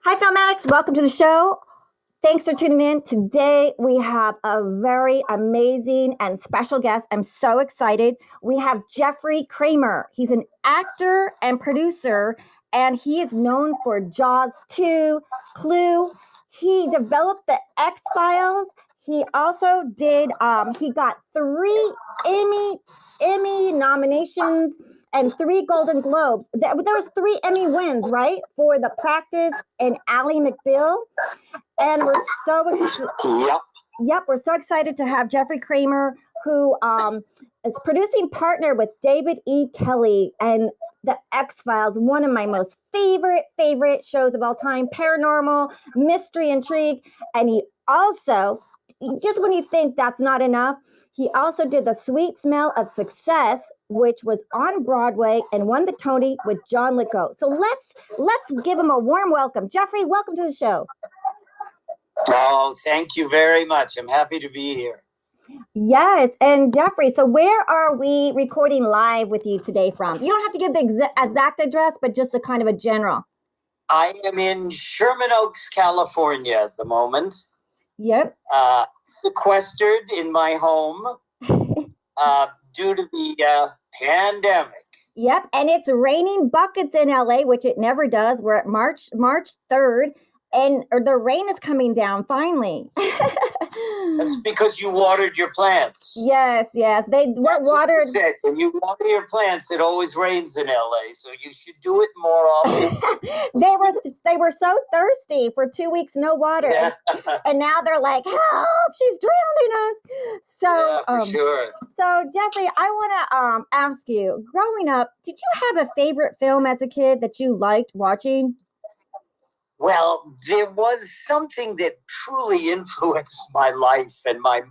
Hi, Filmatics. Welcome to the show. Thanks for tuning in. Today, we have a very amazing and special guest. I'm so excited. We have Jeffrey Kramer. He's an actor and producer, and he is known for Jaws 2, Clue. He developed the X-Files. He also did, he got 3 Emmy nominations and 3 Golden Globes. There was 3 Emmy wins, right? For The Practice and Ally McBeal. And we're we're so excited to have Jeffrey Kramer, who is producing partner with David E. Kelley and The X-Files, one of my most favorite shows of all time, paranormal, mystery, intrigue. And he also, just when you think that's not enough, he also did The Sweet Smell of Success, which was on Broadway and won the Tony with John Lithgow. So let's give him a warm welcome. Jeffrey, welcome to the show. Oh, thank you very much. I'm happy to be here. Yes, and Jeffrey, so where are we recording live with you today from? You don't have to give the exact address, but just a kind of a general. I am in Sherman Oaks, California at the moment. Yep. Sequestered in my home due to the pandemic. Yep, and it's raining buckets in LA, which it never does. We're at March 3rd, and the rain is coming down finally. That's because you watered your plants. Yes, they were watered. What you said. When you water your plants, it always rains in LA, so you should do it more often. They were so thirsty for 2 weeks, no water, yeah. and now they're like, "Help! She's drowning us." So, yeah, for sure. So, Jeffrey, I want to ask you: growing up, did you have a favorite film as a kid that you liked watching? Well, there was something that truly influenced my life, and my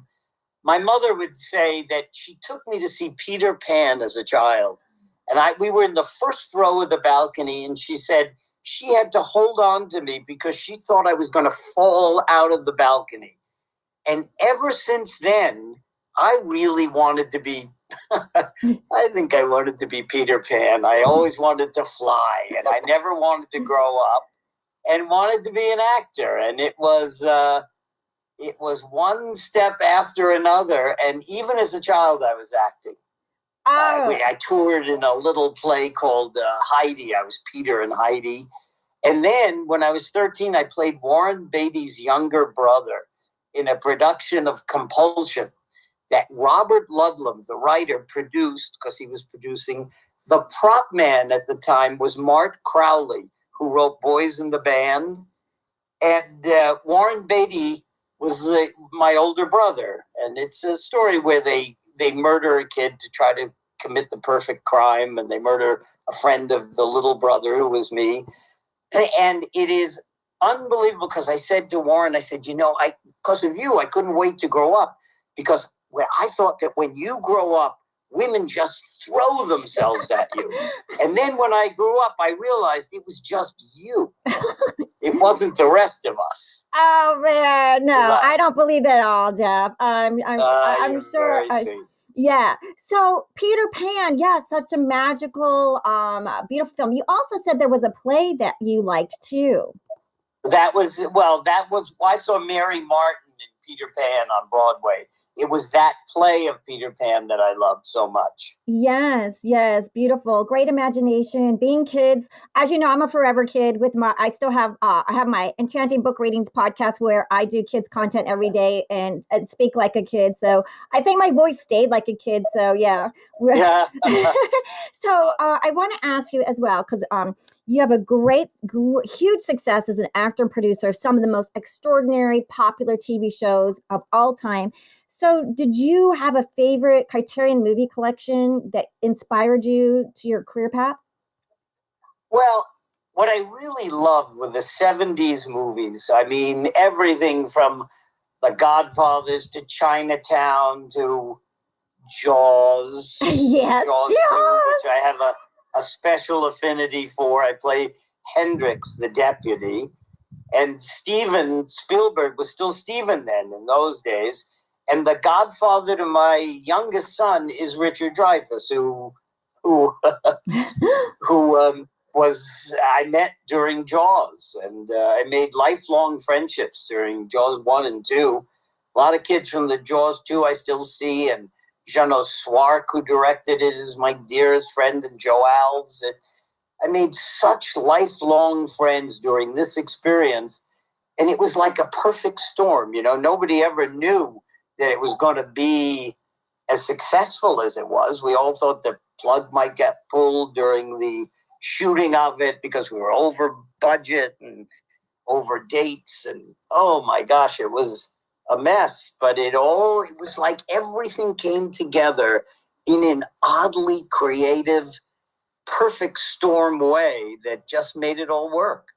mother would say that she took me to see Peter Pan as a child, and we were in the first row of the balcony, and she said she had to hold on to me because she thought I was going to fall out of the balcony. And ever since then, I really wanted to be, I think I wanted to be Peter Pan. I always wanted to fly, and I never wanted to grow up. And wanted to be an actor, and it was one step after another. And even as a child, I was acting. I toured in a little play called Heidi. I was Peter and Heidi. And then when I was 13, I played Warren Beatty's younger brother in a production of Compulsion that Robert Ludlum, the writer, produced because he was producing. The prop man at the time was Mart Crowley, who wrote Boys in the Band. And Warren Beatty was my older brother. And it's a story where they murder a kid to try to commit the perfect crime, and they murder a friend of the little brother, who was me. And it is unbelievable because I said to Warren, I said, because of you, I couldn't wait to grow up, because I thought that when you grow up, women just throw themselves at you. And then when I grew up, I realized it was just you. It wasn't the rest of us. Oh, man. No, right. I don't believe that at all, Jeff. I'm sure. Yeah. So Peter Pan, such a magical, beautiful film. You also said there was a play that you liked, too. That was, I saw Mary Martin in Peter Pan on Broadway. It was that play of Peter Pan that I loved so much. Yes, beautiful, great imagination. Being kids, as you know, I'm a forever kid. I still have, I have my Enchanting book readings podcast where I do kids content every day and speak like a kid. So I think my voice stayed like a kid. So yeah. So I want to ask you as well, because you have a huge success as an actor and producer of some of the most extraordinary, popular TV shows of all time. So did you have a favorite Criterion movie collection that inspired you to your career path? Well, what I really loved were the 70s movies. I mean, everything from The Godfathers to Chinatown to Jaws. Yes, Jaws 2, which I have a special affinity for. I play Hendrix, the deputy. And Steven Spielberg was still Steven then in those days. And the godfather to my youngest son is Richard Dreyfuss, who I met during Jaws, and I made lifelong friendships during Jaws 1 and 2. A lot of kids from the Jaws 2 I still see, and Jeannot Swark, who directed it, is my dearest friend, and Joe Alves. I made such lifelong friends during this experience, and it was like a perfect storm. Nobody ever knew that it was going to be as successful as it was. We all thought the plug might get pulled during the shooting of it because we were over budget and over dates, and oh my gosh, it was a mess. But it was like everything came together in an oddly creative, perfect storm way that just made it all work.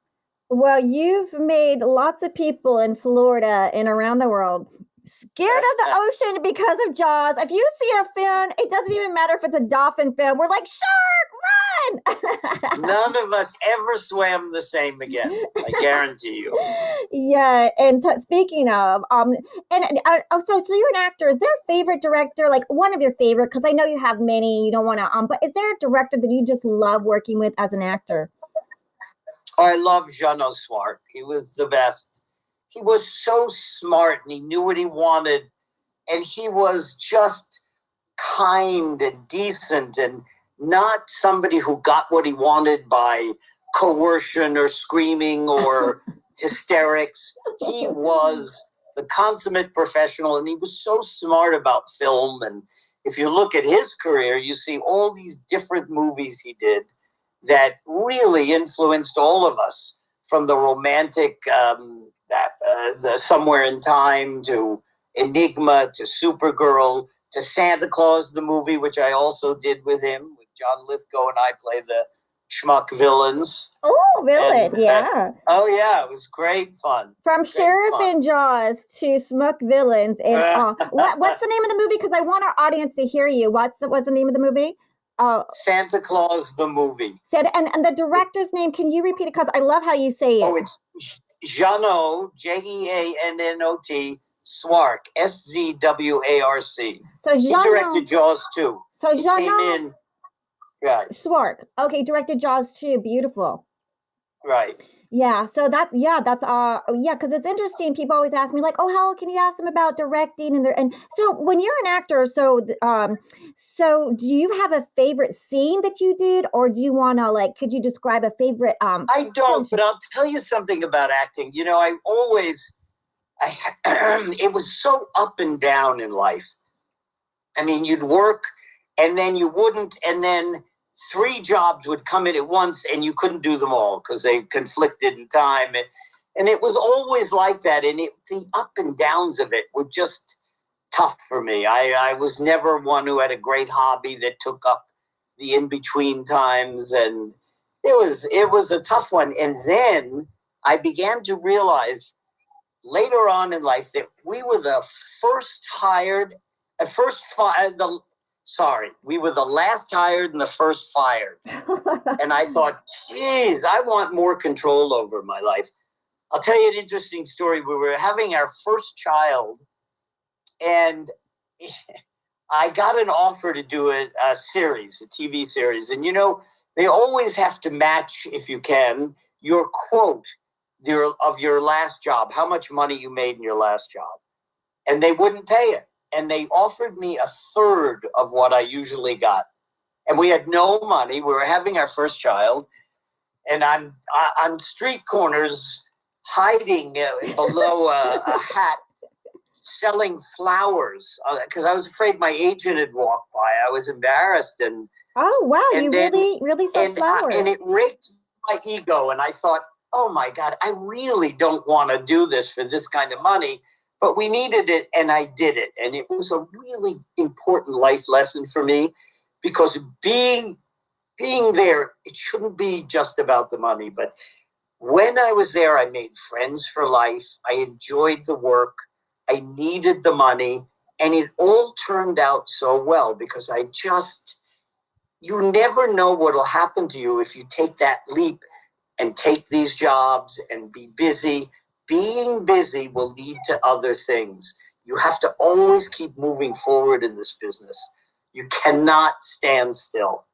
Well, you've made lots of people in Florida and around the world scared of the ocean because of Jaws. If you see a fin, it doesn't even matter if it's a dolphin fin. We're like, shark, run! None of us ever swam the same again. I guarantee you. Yeah, and speaking of, so you're an actor. Is there a favorite director, like one of your favorite? Because I know you have many. You don't want to, but is there a director that you just love working with as an actor? Oh, I love Jeannot Swark. He was the best. He was so smart, and he knew what he wanted, and he was just kind and decent, and not somebody who got what he wanted by coercion or screaming or hysterics. He was the consummate professional, and he was so smart about film. And if you look at his career, you see all these different movies he did that really influenced all of us, from the romantic the Somewhere in Time to Enigma to Supergirl to Santa Claus the movie, which I also did with him, with John Lithgow, and I play the schmuck villains. Oh, villain, yeah. It was great fun. From Sheriff in Jaws to schmuck villains. And what's the name of the movie? Because I want our audience to hear you. What's the name of the movie? Santa Claus the movie. And the director's name, can you repeat it? Because I love how you say it. Oh, it's Jeannot, Jeannot, Swark, Szwarc. So he directed Jaws 2. So he came in. Right. Swark. Okay, directed Jaws 2. Beautiful. Right. Yeah, so because it's interesting. People always ask me like, "Oh, how can you ask them about directing?" And so when you're an actor, so do you have a favorite scene that you did, or do you want to could you describe a favorite? I don't, but I'll tell you something about acting. It was so up and down in life. I mean, you'd work, and then you wouldn't, and then 3 jobs would come in at once, and you couldn't do them all because they conflicted in time. And it was always like that. And the up and downs of it were just tough for me. I was never one who had a great hobby that took up the in-between times. And it was a tough one. And then I began to realize later on in life that we were the we were the last hired and the first fired. And I thought, geez, I want more control over my life. I'll tell you an interesting story. We were having our first child, and I got an offer to do a TV series. And, they always have to match, if you can, your quote of your last job, how much money you made in your last job. And they wouldn't pay it. And they offered me 1/3 of what I usually got. And we had no money. We were having our first child. And I'm on street corners, hiding below a hat, selling flowers. Because I was afraid my agent had walked by. I was embarrassed. And oh, wow. You really sold flowers. And it raked my ego. And I thought, oh, my God, I really don't want to do this for this kind of money. But we needed it, and I did it. And it was a really important life lesson for me, because being there, it shouldn't be just about the money. But when I was there, I made friends for life. I enjoyed the work. I needed the money. And it all turned out so well, because you never know what will happen to you if you take that leap and take these jobs and be busy. Being busy will lead to other things. You have to always keep moving forward in this business. You cannot stand still.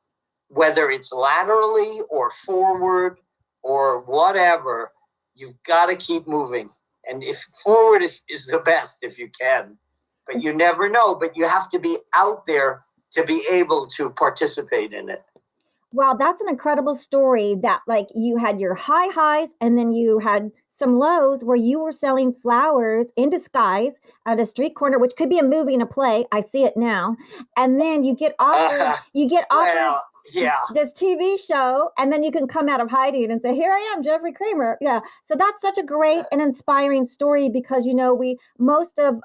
whether it's laterally or forward or whatever, you've got to keep moving. And if forward is the best if you can, but you never know. But you have to be out there to be able to participate in it. Wow, that's an incredible story that like you had your high highs and then you had some lows where you were selling flowers in disguise at a street corner, which could be a movie and a play. I see it now. And then you get offered this TV show, and then you can come out of hiding and say, "Here I am, Jeffrey Kramer." Yeah. So that's such a great and inspiring story because we most of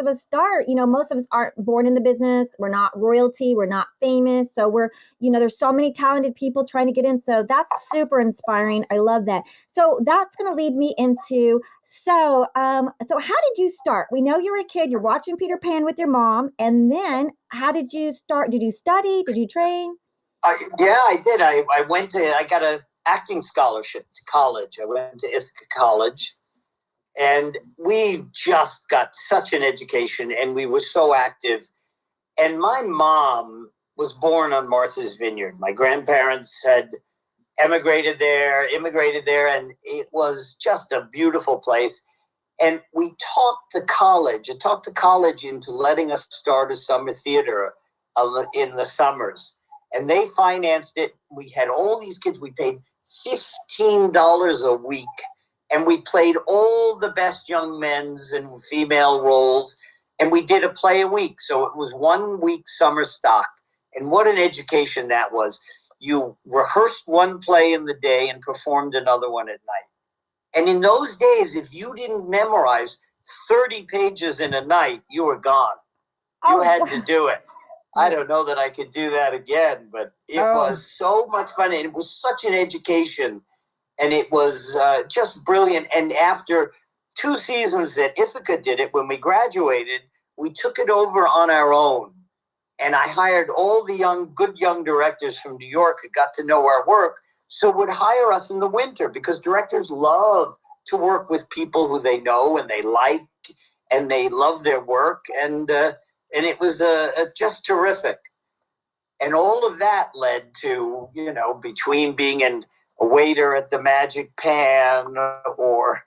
us start, most of us aren't born in the business. We're not royalty, we're not famous. So we're, there's so many talented people trying to get in. So that's super inspiring. I love that. So that's going to lead me into so how did you start? We know you were a kid, you're watching Peter Pan with your mom, and then how did you start? Did you study? Did you train? I did. I got an acting scholarship to college. I went to Ithaca College, and we just got such an education, and we were so active. And my mom was born on Martha's Vineyard. My grandparents had immigrated there, and it was just a beautiful place. And we talked the college into letting us start a summer theater in the summers. And they financed it. We had all these kids. We paid $15 a week. And we played all the best young men's and female roles. And we did a play a week. So it was 1 week summer stock. And what an education that was. You rehearsed one play in the day and performed another one at night. And in those days, if you didn't memorize 30 pages in a night, you were gone. You had to do it. I don't know that I could do that again, but it was so much fun. And it was such an education. And it was just brilliant. And after 2 seasons that Ithaca did it, when we graduated, we took it over on our own. And I hired all the good young directors from New York who got to know our work, so would hire us in the winter because directors love to work with people who they know and they like and they love their work. And it was just terrific. And all of that led to, between being a waiter at the Magic Pan or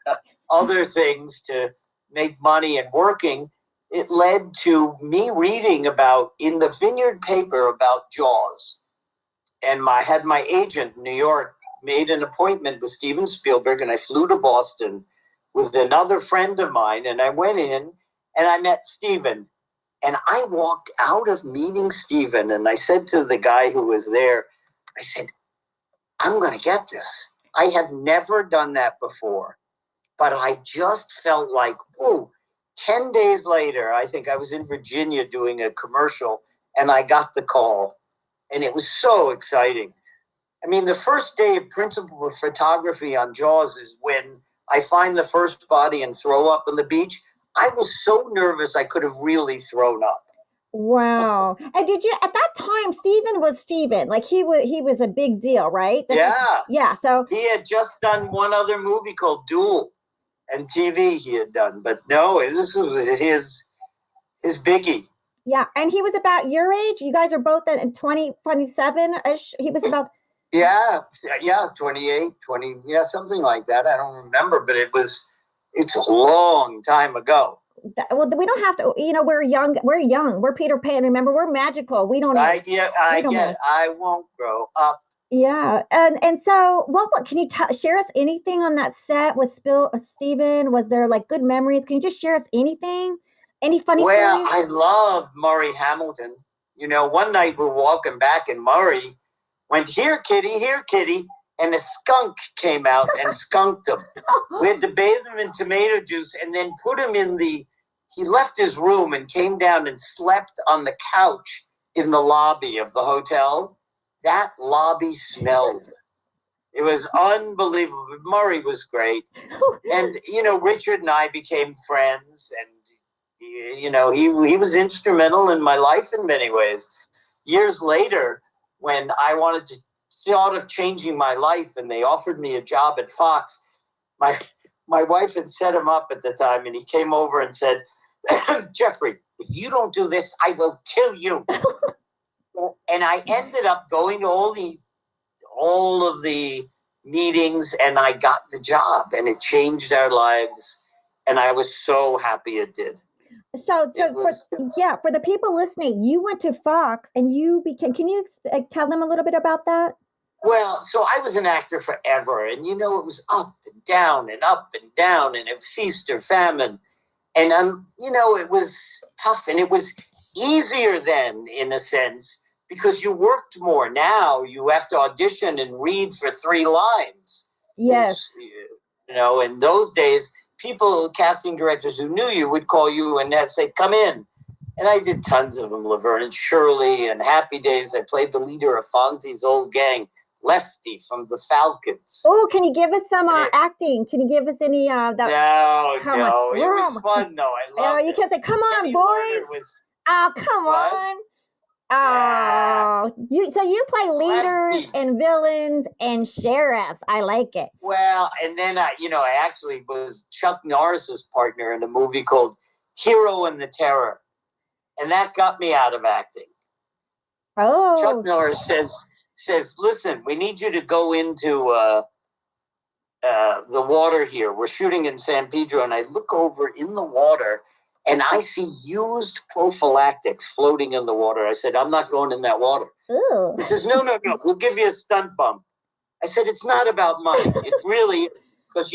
other things to make money and working, it led to me reading in the Vineyard paper about Jaws. And had my agent in New York made an appointment with Steven Spielberg, and I flew to Boston with another friend of mine, and I went in and I met Steven. And I walked out of meeting Steven, and I said to the guy who was there, I said, I'm going to get this. I have never done that before, but I just felt like, whoa. 10 days later, I think I was in Virginia doing a commercial, and I got the call, and it was so exciting. I mean, the first day of principal photography on Jaws is when I find the first body and throw up on the beach. I was so nervous I could have really thrown up. Wow. And did you, at that time, Steven was Steven, like he was a big deal, right? Yeah. So he had just done one other movie called Duel. And TV he had done, but no, this was his biggie. Yeah, and he was about your age. You guys are both at 27-ish. He was about 28, 20, something like that. I don't remember, but it's a long time ago. Well, we don't have to. We're young. We're Peter Pan. Remember, we're magical. We don't. I get it. I won't grow up. Yeah, and so what can you share us anything on that set with Steven? Was there like good memories? Can you just share us anything? Any funny stories? Well, I love Murray Hamilton. One night we're walking back and Murray went, here, kitty, and a skunk came out and skunked him. We had to bathe him in tomato juice and then put him he left his room and came down and slept on the couch in the lobby of the hotel. That lobby smelled. It was unbelievable. Murray was great. And, Richard and I became friends. And, he was instrumental in my life in many ways. Years later, when I wanted to thought of changing my life and they offered me a job at Fox, my wife had set him up at the time, and he came over and said, Jeffrey, if you don't do this, I will kill you. And I ended up going to all of the meetings, and I got the job, and it changed our lives, and I was so happy it did. So for the people listening, you went to Fox and you became, can you tell them a little bit about that? Well, so I was an actor forever, and it was up and down and up and down, and it was feast or famine. And, it was tough, and it was easier then, in a sense, because you worked more. Now you have to audition and read for 3 lines. Yes. In those days, casting directors who knew you would call you and say, come in. And I did tons of them, Laverne and Shirley and Happy Days. I played the leader of Fonzie's old gang, Lefty from the Falcons. Oh, can you give us some acting? Can you give us any No, it was fun though. I loved it. You can't say, come on, boys. Come on. Oh, yeah. So you play leaders and villains and sheriffs. I like it. Well, and then I actually was Chuck Norris's partner in a movie called Hero and the Terror, and that got me out of acting. Oh, Chuck Norris says, listen, we need you to go into the water here. We're shooting in San Pedro, and I look over in the water, and I see used prophylactics floating in the water. I said, I'm not going in that water. Ooh. He says, no, we'll give you a stunt bump. I said, it's not about money. It really is. Because,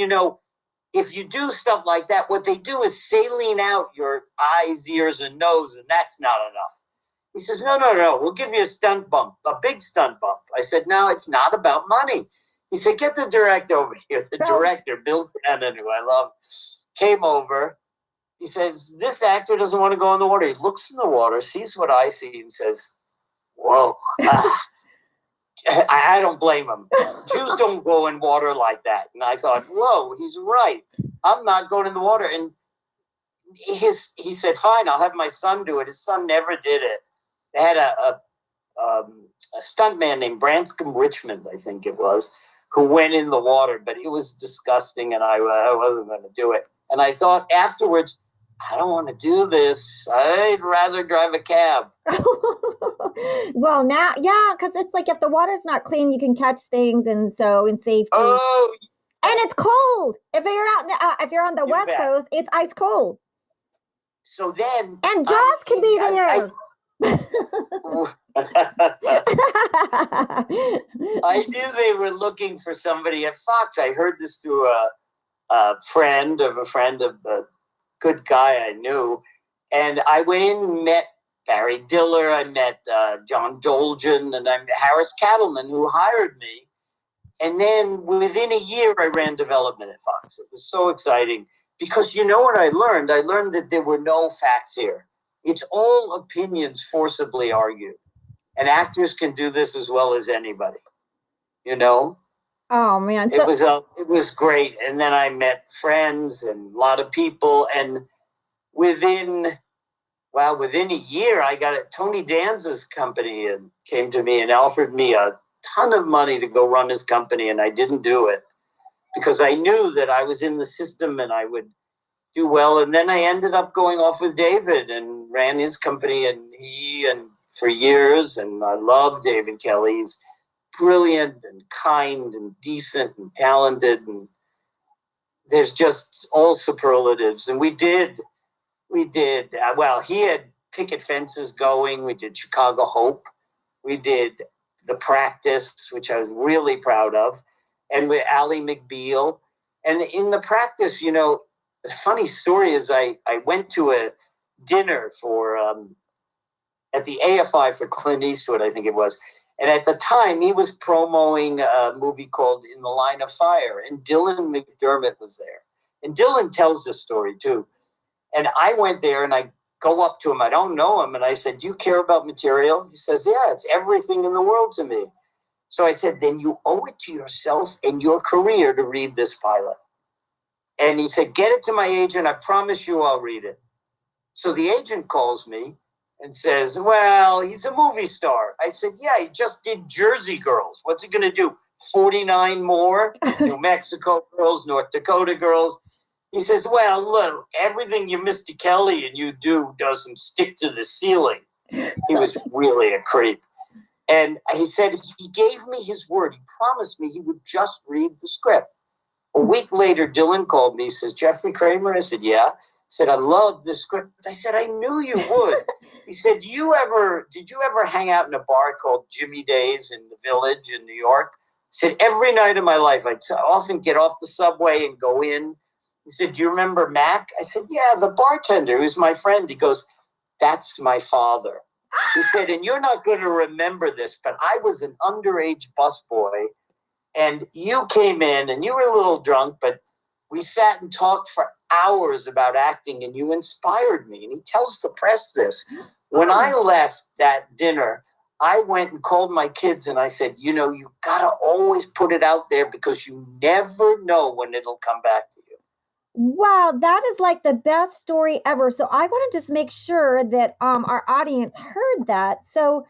if you do stuff like that, what they do is saline out your eyes, ears, and nose, and that's not enough. He says, no, we'll give you a stunt bump, a big stunt bump. I said, no, it's not about money. He said, get the director over here. The director, Bill Cannon, who I love, came over. He says, this actor doesn't want to go in the water. He looks in the water, sees what I see, and says, whoa. I don't blame him. Jews don't go in water like that. And I thought, whoa, he's right. I'm not going in the water. And he said, fine, I'll have my son do it. His son never did it. They had a stuntman named Branscombe Richmond, I think it was, who went in the water. But it was disgusting, and I wasn't going to do it. And I thought afterwards, I don't want to do this. I'd rather drive a cab. Well, now, yeah, because it's like if the water's not clean, you can catch things, and so in safety. Oh, and it's cold. If you're on the West Coast, it's ice cold. So then, and Jaws can be there. I knew they were looking for somebody at Fox. I heard this through a friend of a good guy I knew. And I went in and met Barry Diller. I met John Dolgen, and I met Harris Cattleman, who hired me. And then within a year, I ran development at Fox. It was so exciting because you know what I learned? I learned that there were no facts here. It's all opinions forcibly argued. And actors can do this as well as anybody, Oh, man. It was great. And then I met friends and a lot of people. And within a year, I got Tony Danza's company and came to me and offered me a ton of money to go run his company. And I didn't do it because I knew that I was in the system and I would do well. And then I ended up going off with David and ran his company and for years. And I love David Kelly. He's brilliant and kind and decent and talented, and there's just all superlatives. And we did he had picket fences going. We did Chicago Hope. We did The Practice, which I was really proud of, and with Ally McBeal. And in The Practice, the funny story is I went to a dinner for at the AFI for Clint Eastwood, I think it was. And at the time, he was promoting a movie called In the Line of Fire, and Dylan McDermott was there. And Dylan tells this story, too. And I went there, and I go up to him. I don't know him. And I said, do you care about material? He says, yeah, it's everything in the world to me. So I said, then you owe it to yourself and your career to read this pilot. And he said, get it to my agent. I promise you I'll read it. So the agent calls me and says, well, he's a movie star. I said, yeah, he just did Jersey Girls. What's he going to do? 49 more? New Mexico Girls, North Dakota Girls. He says, well, look, everything you Mr. Kelly and you do doesn't stick to the ceiling. He was really a creep. And he said he gave me his word. He promised me he would just read the script. A week later, Dylan called me. He says, Jeffrey Kramer? I said, yeah. He said, I love this script. I said, I knew you would. He said, did you ever hang out in a bar called Jimmy Days in the Village in New York? He said, every night of my life, I'd often get off the subway and go in. He said, do you remember Mac? I said, yeah, the bartender who's my friend. He goes, that's my father. He said, and you're not going to remember this, but I was an underage busboy, and you came in, and you were a little drunk, but we sat and talked for hours about acting, and you inspired me. And he tells the press this. When I left that dinner, I went and called my kids, and I said, you got to always put it out there because you never know when it'll come back to you. Wow, that is like the best story ever. So I want to just make sure that our audience heard that. So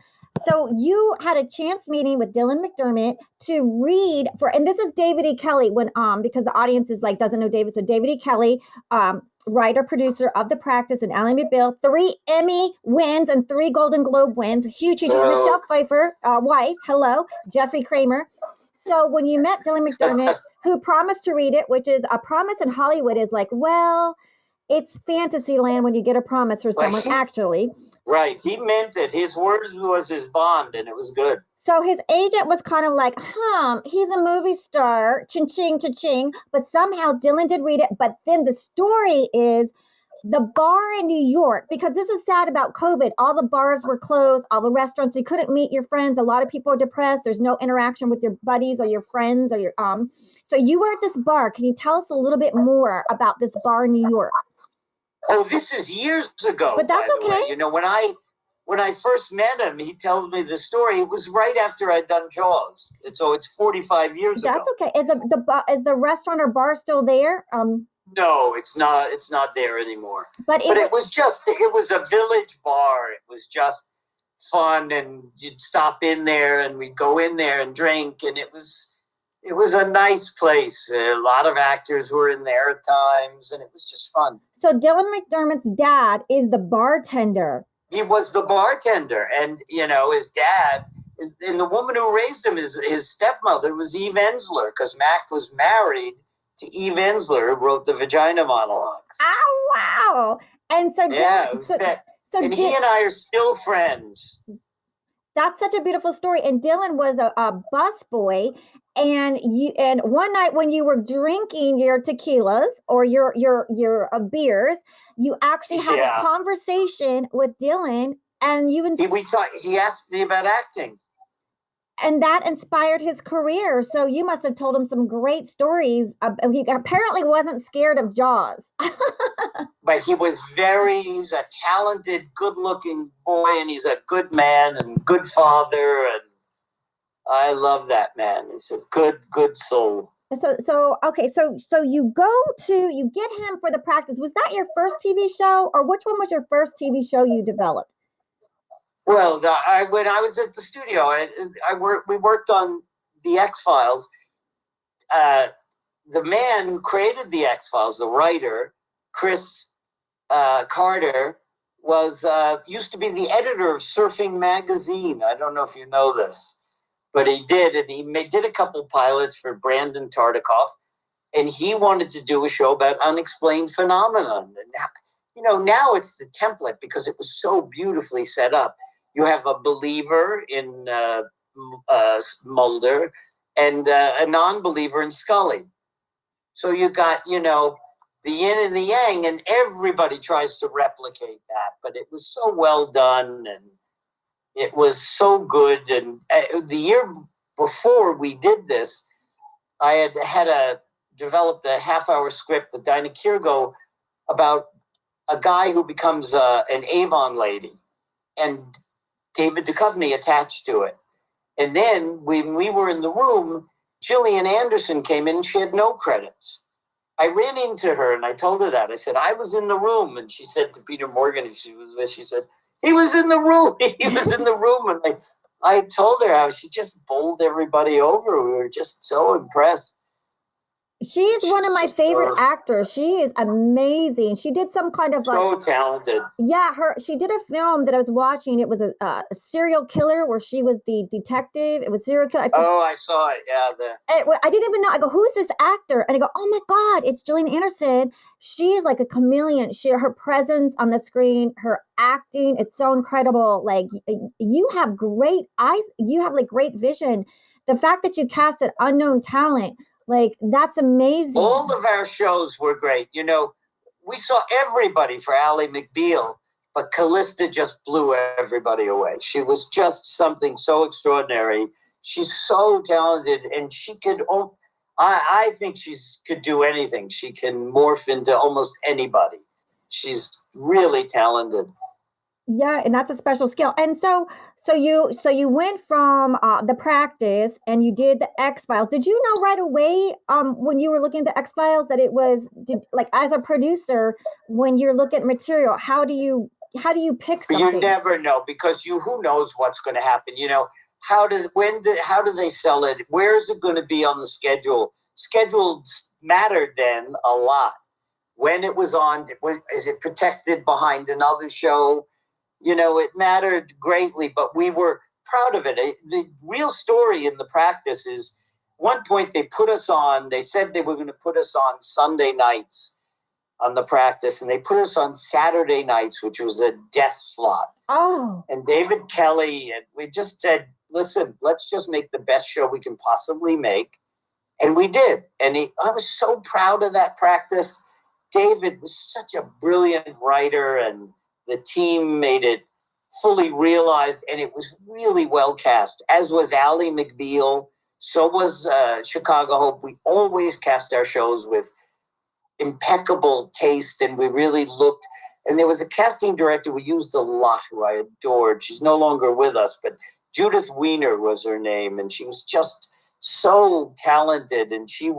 you had a chance meeting with Dylan McDermott to read and this is David E. Kelley because the audience is like doesn't know David. So David E. Kelley, writer, producer of The Practice and Ally McBeal, 3 Emmy wins and 3 Golden Globe wins. Huge. Michelle Pfeiffer, wife. Hello, Jeffrey Kramer. So when you met Dylan McDermott, who promised to read it, which is a promise in Hollywood is like, well, it's fantasy land when you get a promise for someone, actually. Right. He meant it. His word was his bond, and it was good. So his agent was kind of like, he's a movie star, ching-ching, cha-ching. But somehow Dylan did read it. But then the story is the bar in New York, because this is sad about COVID. All the bars were closed, all the restaurants. You couldn't meet your friends. A lot of people are depressed. There's no interaction with your buddies or your friends or your So you were at this bar. Can you tell us a little bit more about this bar in New York? Oh, this is years ago. But that's okay. When I first met him, he tells me the story. It was right after I'd done Jaws. So it's 45 years ago. That's okay. Is the restaurant or bar still there? No, it's not. It's not there anymore. But it was a village bar. It was just fun, and you'd stop in there, and we'd go in there and drink, and it was a nice place. A lot of actors were in there at times, and it was just fun. So Dylan McDermott's dad is the bartender. He was the bartender, and his dad, and the woman who raised him, his stepmother was Eve Ensler, because Mac was married to Eve Ensler, who wrote the Vagina Monologues. Oh, wow. And so yeah, and he and I are still friends. That's such a beautiful story. And Dylan was a busboy, and one night when you were drinking your tequilas or your beers, you actually had a conversation with Dylan, and he asked me about acting. And that inspired his career. So you must have told him some great stories. He apparently wasn't scared of Jaws. But he's a talented, good-looking boy, and he's a good man and good father. And I love that man. He's a good soul. So you get him for The Practice. Was that your first TV show, or which one was your first TV show you developed? Well, when I was at the studio, we worked on the X-Files. The man who created the X-Files, the writer, Chris Carter, used to be the editor of Surfing Magazine. I don't know if you know this, but he did, and he did a couple pilots for Brandon Tartikoff, and he wanted to do a show about unexplained phenomenon. And now it's the template because it was so beautifully set up. You have a believer in Mulder and a non-believer in Scully. So you got, the yin and the yang, and everybody tries to replicate that. But it was so well done, and it was so good. And the year before we did this, I had developed a half-hour script with Dinah Kirgo about a guy who becomes an Avon lady, and David Duchovny attached to it. And then when we were in the room, Gillian Anderson came in and she had no credits. I ran into her and I told her that. I said, I was in the room. And she said to Peter Morgan, she said, he was in the room. He was in the room. And I told her how she just bowled everybody over. We were just so impressed. She's one of my favorite actors. She is amazing. She did some kind of like so talented. Yeah, she did a film that I was watching. It was a serial killer where she was the detective. It was serial killer. I saw it. Yeah, I didn't even know. I go, who's this actor? And I go, oh my God, it's Gillian Anderson. She's like a chameleon. Her presence on the screen, her acting, it's so incredible. Like you have great eyes. You have like great vision. The fact that you casted unknown talent, like that's amazing. All of our shows were great. You know, we saw everybody for Ally McBeal, but Callista just blew everybody away. She was just something so extraordinary. She's so talented, and she could. I think she could do anything. She can morph into almost anybody. She's really talented. Yeah, and that's a special skill. And so you went from the practice and you did the X-Files. Did you know right away when you were looking at the X-Files that it was like as a producer when you're looking at material, how do you pick something? You never know because who knows what's going to happen. You know, how do they sell it? Where is it going to be on the schedule? Schedule mattered then a lot. When it was on, is it protected behind another show? You know, it mattered greatly, but we were proud of it. The real story in the practice is one point they said they were going to put us on Sunday nights on the practice, and they put us on Saturday nights, which was a death slot. Oh. And David Kelly, and we just said, listen, let's just make the best show we can possibly make. And we did. And I was so proud of that practice. David was such a brilliant writer, and the team made it fully realized, and it was really well cast, as was Ally McBeal. So was Chicago Hope. We always cast our shows with impeccable taste, and we really looked. And there was a casting director we used a lot who I adored. She's no longer with us, but Judith Weiner was her name, and she was just so talented, and she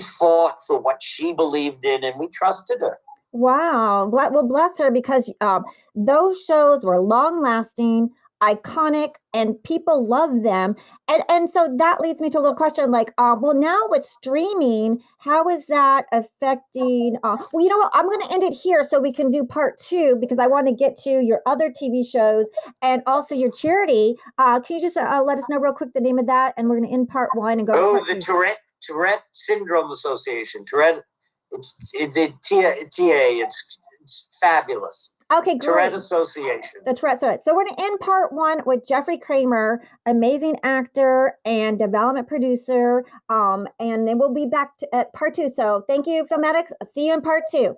fought for what she believed in, and we trusted her. Wow. Well, bless her, because those shows were long lasting, iconic, and people love them. And so that leads me to a little question like, well, now with streaming, how is that affecting? Well, you know what? I'm going to end it here so we can do part 2, because I want to get to your other TV shows and also your charity. Can you just let us know real quick the name of that? And we're going to end part 1 and go to part 2. Tourette Syndrome Association. Tourette. It's fabulous. Okay, great. Tourette Association. The Tourette. So we're going to end part 1 with Jeffrey Kramer, amazing actor and development producer. And then we'll be back at part 2. So thank you, Filmatics. See you in part 2.